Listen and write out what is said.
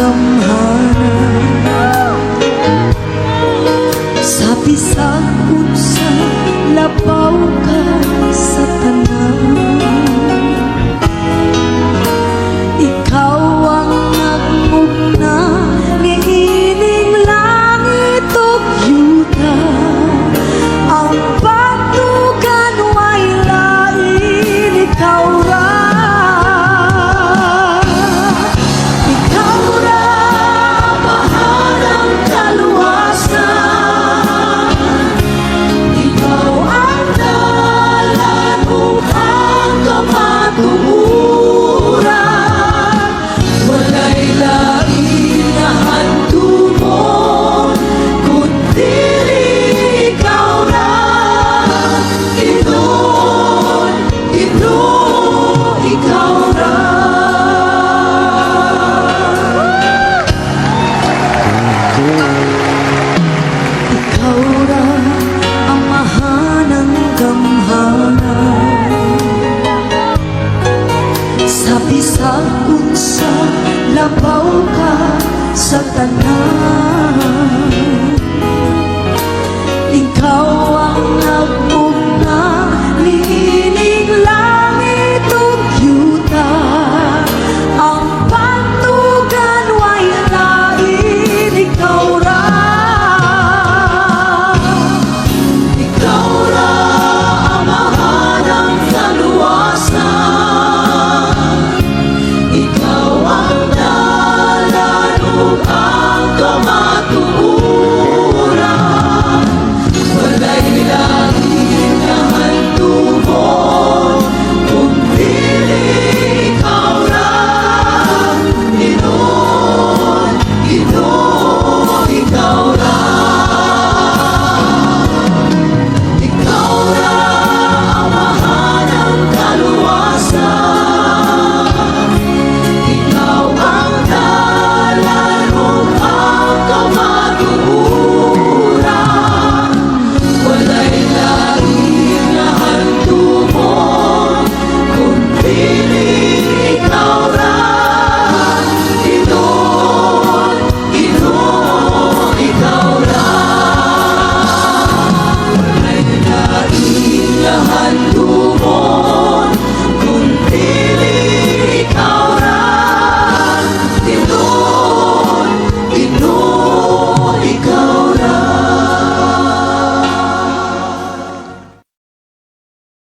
gamhanan sa bisag unsa labaw ka sa tanan. Ikaw ang nagmugna niining langit ug yuta, ang patugan way lain ikaw ra. Ikaw ra bahalang kaluwasan, ikaw ang dalan ug ang kamatuoran. Walay lain nga hantumon kundi ikaw ra. Inoon, ikaw ra. Ikaw ra ang mahanang gamhanan sa bisag unsa labaw ka sa tanan.